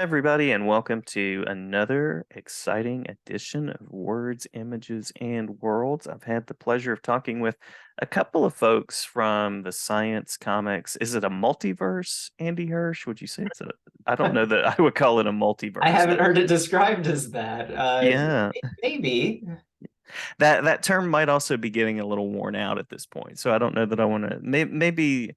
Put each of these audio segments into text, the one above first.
Everybody, and welcome to another exciting edition of Words, Images, and Worlds. I've had the pleasure of talking with a couple of folks from the science comics. Is it a multiverse, Andy Hirsch? Would you say it's a, I don't know that I would call it a I multiverse. haven't heard it described as that. Yeah, Maybe. that term might also be getting a little worn out at this point. So I don't know that I want to, maybe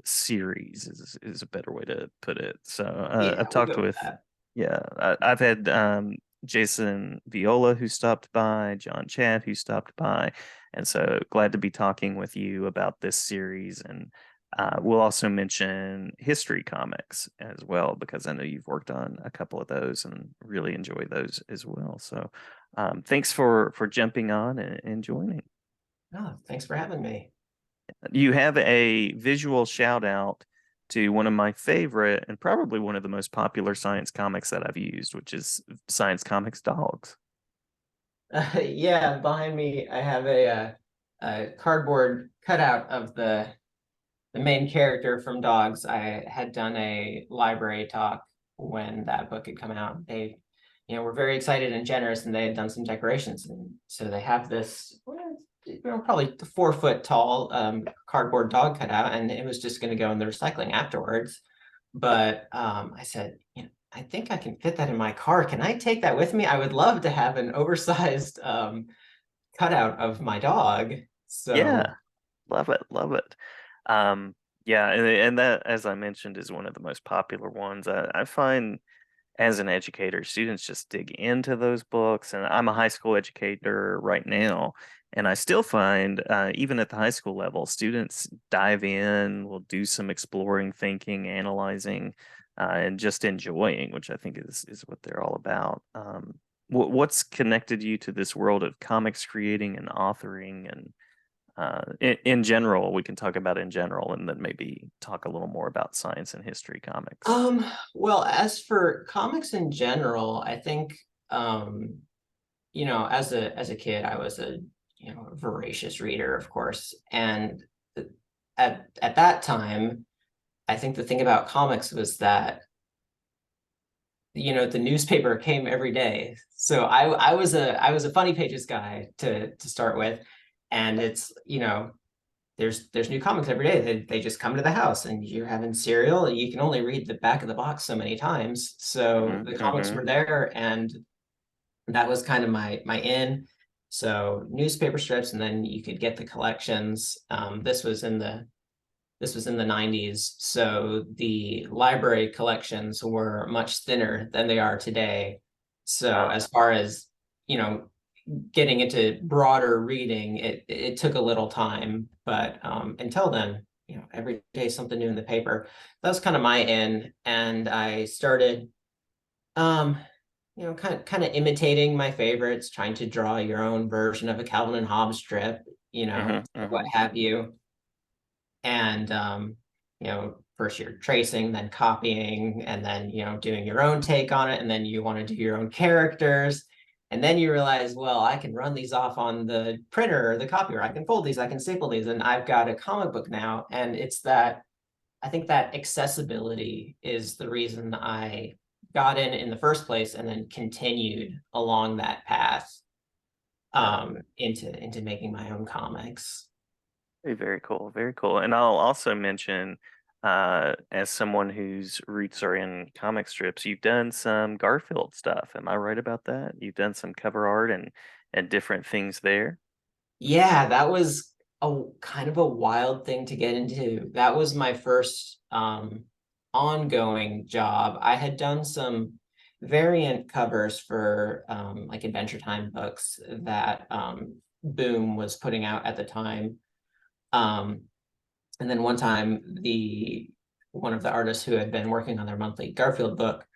series is a better way to put it. So Yeah, I've we'll talked go with with, that. yeah, I've had Jason Viola who stopped by, John Chad who stopped by, and so glad to be talking with you about this series. And we'll also mention history comics as well because I know you've worked on a couple of those and really enjoy those as well. So thanks for jumping on and joining. Oh, thanks for having me. You have a visual shout out to one of my favorite and probably one of the most popular science comics that I've used, which is Science Comics Dogs. Yeah, behind me, I have a cardboard cutout of the main character from Dogs. I had done a library talk when that book had come out. Were very excited and generous, and they had done some decorations, and so they have this, probably 4 foot tall cardboard dog cutout, and it was just going to go in the recycling afterwards. But I said, I think I can fit that in my car. Can I take that with me? I would love to have an oversized cutout of my dog. So Yeah, love it, love it. Um, yeah, and that, as I mentioned, is one of the most popular ones. I find as an educator, students just dig into those books. And I'm a high school educator right now, and I still find, even at the high school level, students dive in, will do some exploring, thinking, analyzing, and just enjoying, which I think is what they're all about. What's connected you to this world of comics creating and authoring and in general, we can talk about in general and then maybe talk a little more about science and history comics. Um, well, as for comics in general, I think as a kid, I was a voracious reader, of course. And at that time, I think the thing about comics was that the newspaper came every day. So I was a funny pages guy to start with. And it's, there's new comics every day. They just come to the house and you're having cereal. You can only read the back of the box so many times. So the comics Hmm. were there, and that was kind of my in. So newspaper strips, and then you could get the collections. This was in the 90s, so the library collections were much thinner than they are today. So Uh, as far as you know getting into broader reading, it took a little time, but until then, every day something new in the paper. That was kind of my in, and I started, um, kind of imitating my favorites, trying to draw your own version of a Calvin and Hobbes strip, what hmm. have you. And first you're tracing, then copying, and then doing your own take on it, and then you want to do your own characters. And then you realize, well, I can run these off on the printer or the copier. I can fold these, I can staple these, and I've got a comic book now. And it's that, I think that accessibility is the reason I got in the first place, and then continued along that path Yeah, into making my own comics. very, very cool, very cool. And I'll also mention, as someone whose roots are in comic strips, you've done some Garfield stuff. Am I right about that? You've done some cover art and different things there. Yeah, that was a kind of a wild thing to get into. That was my first ongoing job. I had done some variant covers for like Adventure Time books that Boom was putting out at the time. Um, and then one time, the one of the artists who had been working on their monthly Garfield book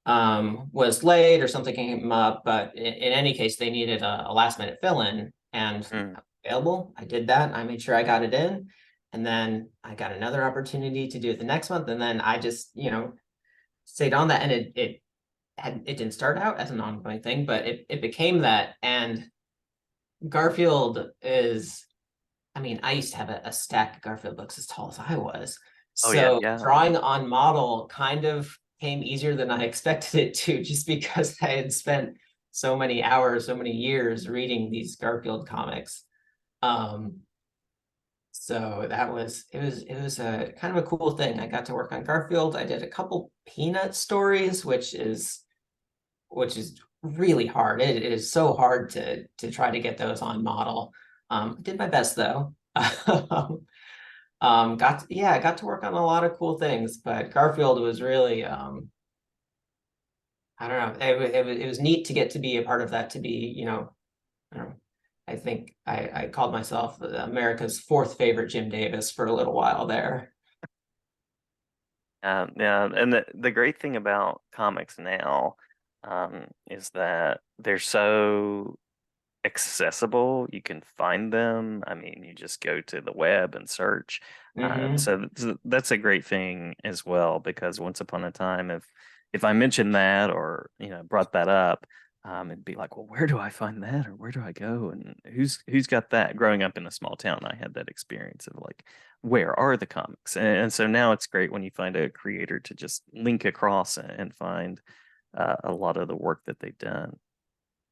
was late or something came up, but in any case, they needed a last minute fill in, and Mm. available. I did that. I made sure I got it in. And then I got another opportunity to do it the next month. And then I just, stayed on that. And it didn't start out as an ongoing thing, but it became that. And Garfield is, I mean, I used to have a stack of Garfield books as tall as I was. Oh yeah, So yeah. drawing on model kind of came easier than I expected it to, just because I had spent so many hours, so many years reading these Garfield comics. Um, so it was a kind of a cool thing. I got to work on Garfield. I did a couple Peanut stories, which is really hard. It is so hard to try to get those on model. I did my best though. I got to work on a lot of cool things, but Garfield was really I don't know. It was neat to get to be a part of that, to be, I don't know. I think I called myself America's fourth favorite Jim Davis for a little while there. Yeah, and the great thing about comics now is that they're so accessible. You can find them. I mean, you just go to the web and search. Hmm. That's a great thing as well, because once upon a time, if I mentioned that or brought that up, it'd be like, well, where do I find that, or where do I go, and who's got that? Growing up in a small town, I had that experience of like, where are the comics? And so now it's great when you find a creator to just link across and find a lot of the work that they've done.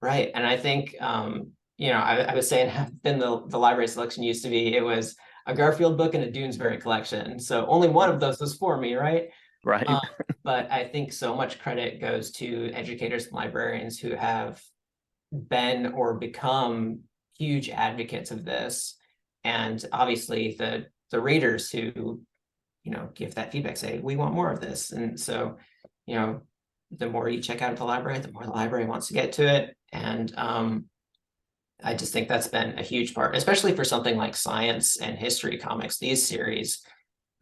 Right. And I think, I was saying how thin the library selection used to be. It was a Garfield book and a Doonesbury collection. So only one of those was for me, right? Um, Right. but I think so much credit goes to educators and librarians who have been or become huge advocates of this. And obviously the readers who, give that feedback, say, we want more of this. And so, you know, the more you check out at the library, the more the library wants to get to it. And I just think that's been a huge part, especially for something like science and history comics, these series.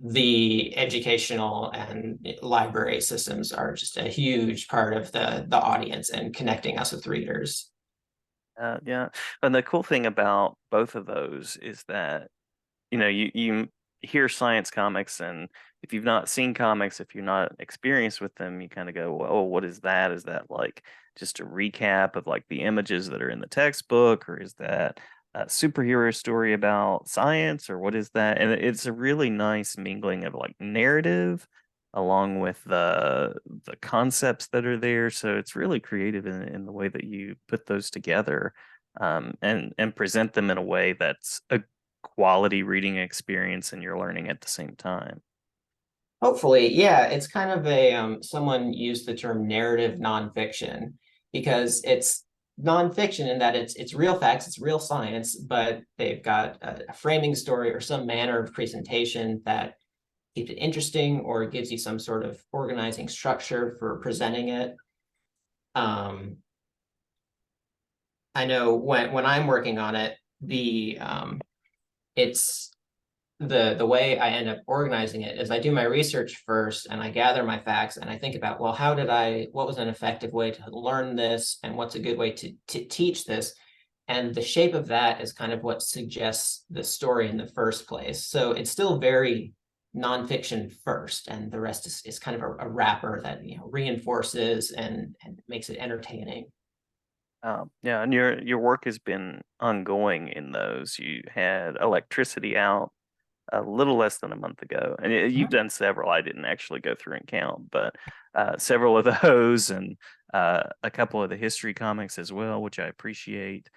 The educational and library systems are just a huge part of the audience and connecting us with readers. Yeah. And the cool thing about both of those is that, you hear science comics, and if you've not seen comics, if you're not experienced with them, you kind of go, well, oh, what is that? Is that like just a recap of like the images that are in the textbook, or is that a superhero story about science, or what is that? And it's a really nice mingling of like narrative along with the concepts that are there. So it's really creative in the way that you put those together, and present them in a way that's a quality reading experience and you're learning at the same time. Hopefully, yeah, it's kind of a someone used the term narrative nonfiction because it's nonfiction in that it's real facts, it's real science, but they've got a framing story or some manner of presentation that keeps it interesting or gives you some sort of organizing structure for presenting it. Um, I know when I'm working on it, it's the way I end up organizing it is I do my research first and I gather my facts and I think about, well, what was an effective way to learn this and what's a good way to teach this? And the shape of that is kind of what suggests the story in the first place. So it's still very nonfiction first, and the rest is kind of a wrapper that reinforces and makes it entertaining. Yeah, and your work has been ongoing in those. You had electricity out a little less than a month ago, and you've done several. I didn't actually go through and count, but several of those, and a couple of the history comics as well, which I appreciate.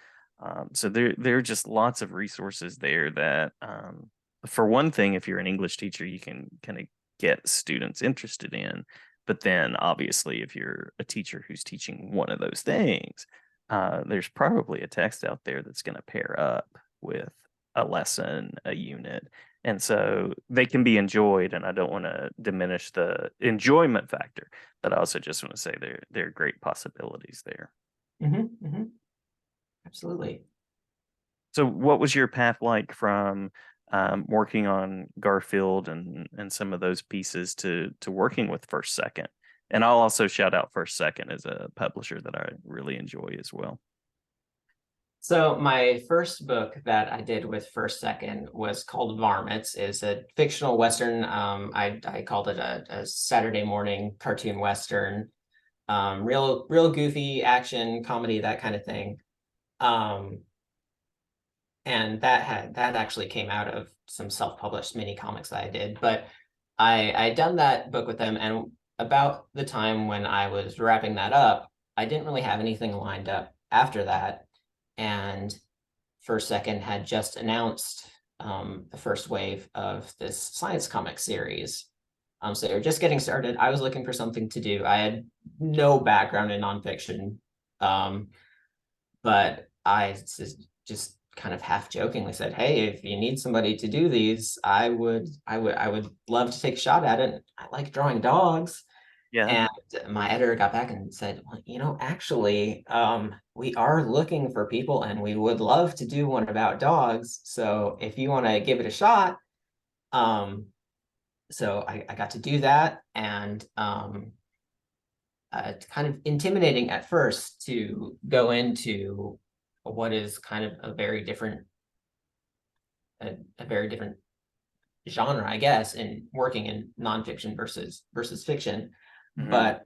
So there are just lots of resources there that, for one thing, if you're an English teacher, you can kind of get students interested in. But then, obviously, if you're a teacher who's teaching one of those things, there's probably a text out there that's going to pair up with a lesson, a unit, and so they can be enjoyed, and I don't want to diminish the enjoyment factor, but I also just want to say there are great possibilities there. Mm-hmm, mm-hmm, absolutely. So what was your path like from working on Garfield and some of those pieces to working with First Second? And I'll also shout out First Second as a publisher that I really enjoy as well. So my first book that I did with First Second was called Varmints. Is a fictional Western. I called it a Saturday morning cartoon Western. Real goofy action comedy, that kind of thing. Um, and that actually came out of some self-published mini comics that I did. But I done that book with them, and about the time when I was wrapping that up, I didn't really have anything lined up after that. And First Second had just announced the first wave of this science comic series. So they were just getting started. I was looking for something to do. I had no background in nonfiction, um, but I just kind of half jokingly said, "Hey, if you need somebody to do these, I would love to take a shot at it. I like drawing dogs." Yeah. And my editor got back and said, well, actually, we are looking for people and we would love to do one about dogs. So if you want to give it a shot, um, so I got to do that. And it's kind of intimidating at first to go into what is kind of a very different genre, I guess, in working in nonfiction versus fiction. Hmm. But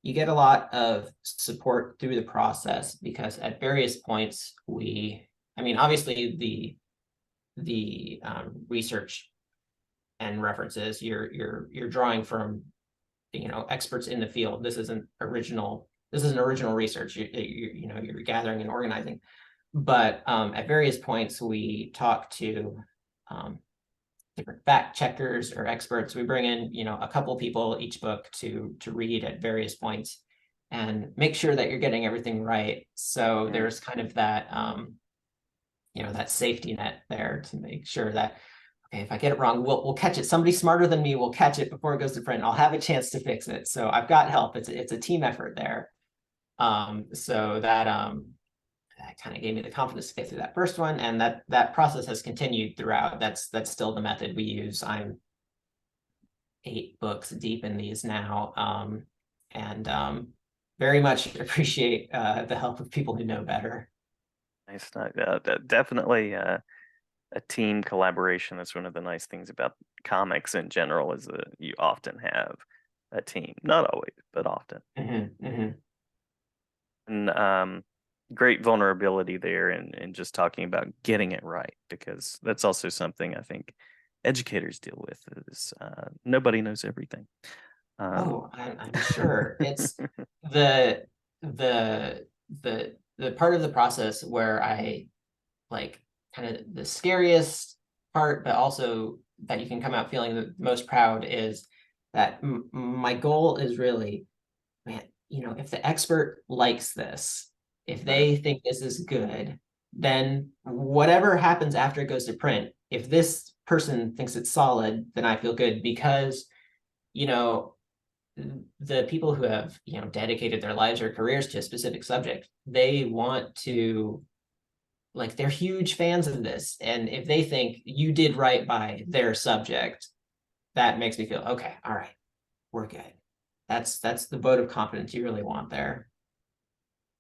you get a lot of support through the process because at various points I mean, obviously the research and references you're drawing from experts in the field. This isn't original. This isn't original research. You're gathering and organizing. But at various points, we talk to um, different fact checkers or experts. We bring in, a couple people each book to read at various points and make sure that you're getting everything right. So Hmm. there's kind of that that safety net there to make sure that okay, if I get it wrong, we'll catch it. Somebody smarter than me will catch it before it goes to print. I'll have a chance to fix it. So I've got help. It's a team effort there. So that kind of gave me the confidence to get through that first one, and that process has continued throughout. That's still the method we use. I'm 8 books deep in these now, and very much appreciate the help of people who know better. Nice. Definitely a team collaboration. That's one of the nice things about comics in general is that you often have a team. Not always, but often. Mhm, mhm. And great vulnerability there and just talking about getting it right because that's also something I think educators deal with is nobody knows everything. Um, Oh, I'm sure it's the the part of the process where I like kind of the scariest part, but also that you can come out feeling the most proud is that my goal is really, man, if the expert likes this, if mhm. they think this is good, then whatever happens after it goes to print, if this person thinks it's solid, then I feel good because, you know, the people who have, dedicated their lives or careers to a specific subject, they want to like they're huge fans of this. And if they think you did right by their subject, that makes me feel okay, all right, we're good. That's the vote of confidence you really want there.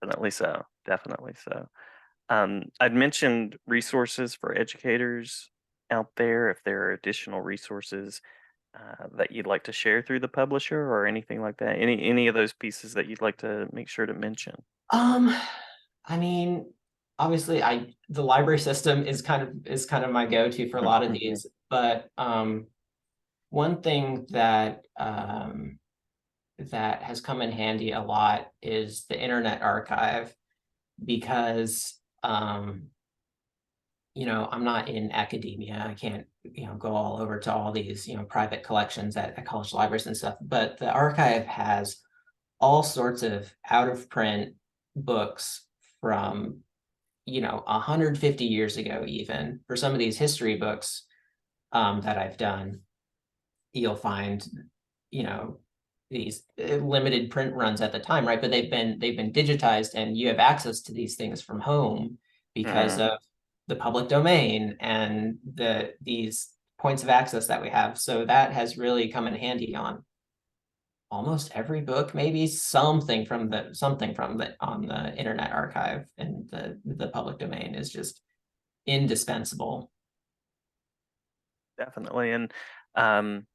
Definitely so. Definitely so. I'd mentioned resources for educators out there. If there are additional resources that you'd like to share through the publisher or anything like that, any of those pieces that you'd like to make sure to mention. Um, I mean, obviously the library system is kind of my go-to for a lot of these, but one thing that has come in handy a lot is the Internet Archive because I'm not in academia. I can't, go all over to all these, private collections at college libraries and stuff. But the archive has all sorts of out of print books from, 150 years ago, even for some of these history books that I've done. You'll find, you know, these limited print runs at the time, right? But they've been digitized, and you have access to these things from home because Hmm. of the public domain and these points of access that we have. So that has really come in handy on almost every book, maybe something from the on the Internet Archive, and the public domain is just indispensable. Definitely. And um,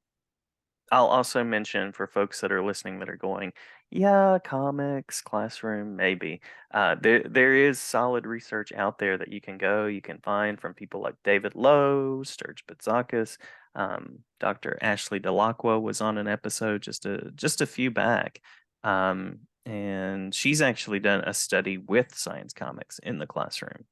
I'll also mention for folks that are listening that are going, yeah, comics, classroom, maybe. There is solid research out there that you can find from people like David Lowe, Sturge Bitzakis. Dr. Ashley Delacqua was on an episode just a few back. And she's actually done a study with science comics in the classroom.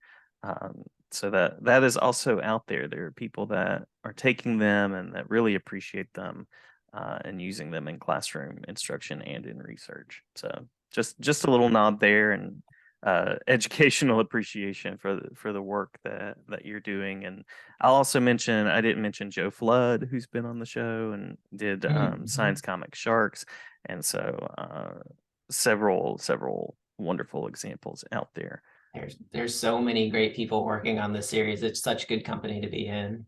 So that is also out there. There are people that are taking them and that really appreciate them, and using them in classroom instruction and in research. So just a little nod there, and educational appreciation for the work that you're doing. And I'll also mention, I didn't mention Joe Flood, who's been on the show and did Mhm. Science Comic Sharks, and so several wonderful examples out there. There's so many great people working on this series. It's such good company to be in.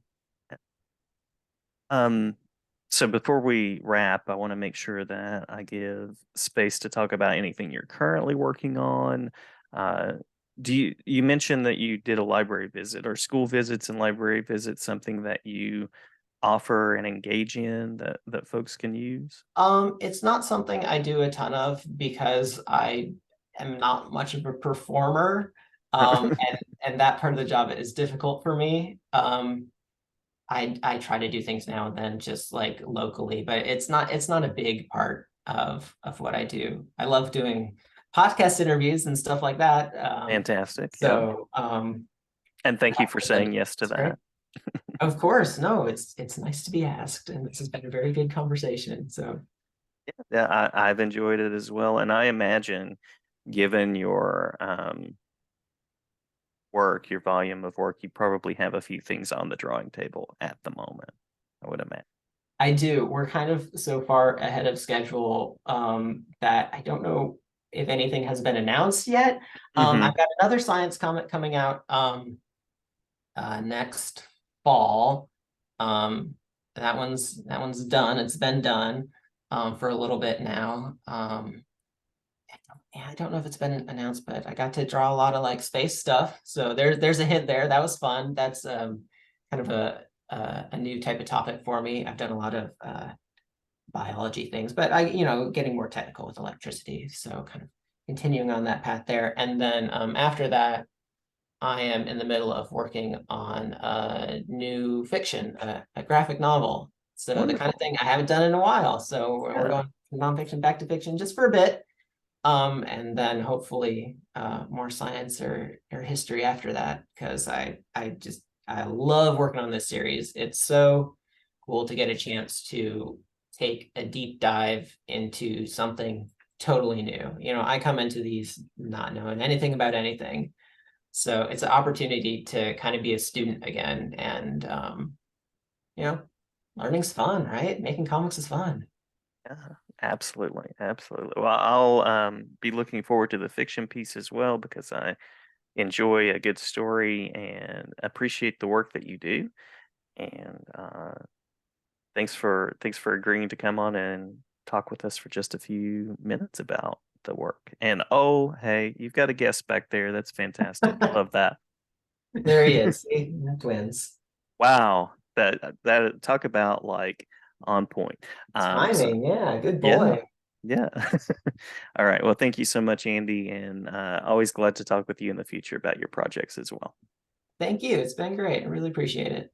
Um, so before we wrap, I want to make sure that I give space to talk about anything you're currently working on. Uh, you mentioned that you did a library visit, or school visits and library visits something that you offer and engage in that folks can use? It's not something I do a ton of because I am not much of a performer. And that part of the job is difficult for me. I try to do things now and then just like locally, but it's not a big part of what I do. I love doing podcast interviews and stuff like that. Fantastic. Yeah. So And thank you that for part of saying yes to it's great. that. Of course, no, it's nice to be asked, and this has been a very good conversation. So Yeah, I've enjoyed it as well. And I imagine, given your work, your volume of work, you probably have a few things on the drawing table at the moment, I would imagine. I do. We're kind of so far ahead of schedule that I don't know if anything has been announced yet. Hmm. I've got another science comic coming out next fall. Um, that one's done. It's been done for a little bit now. Yeah, I don't know if it's been announced, but I got to draw a lot of like space stuff. So there's a hint there. That was fun. That's kind of a new type of topic for me. I've done a lot of biology things, but getting more technical with electricity. So kind of continuing on that path there. And then after that, I am in the middle of working on a new fiction, a graphic novel. So the kind of Wonderful. thing I haven't done in a while. So we're Yeah. going from nonfiction back to fiction just for a bit. And then hopefully more science or history after that, because I love working on this series. It's so cool to get a chance to take a deep dive into something totally new. I come into these not knowing anything about anything. So it's an opportunity to kind of be a student again. And you know, learning's fun, right? Making comics is fun. Yeah, absolutely. Absolutely. Well, I'll be looking forward to the fiction piece as well, because I enjoy a good story and appreciate the work that you do. And thanks for agreeing to come on and talk with us for just a few minutes about the work. And oh, hey, you've got a guest back there. That's fantastic. Love that. There he is. See? Twins. Wow. That talk about like on point. So Timing, yeah, good yeah. boy. Yeah. All right. Well, thank you so much, Andy, and always glad to talk with you in the future about your projects as well. Thank you. It's been great. I really appreciate it.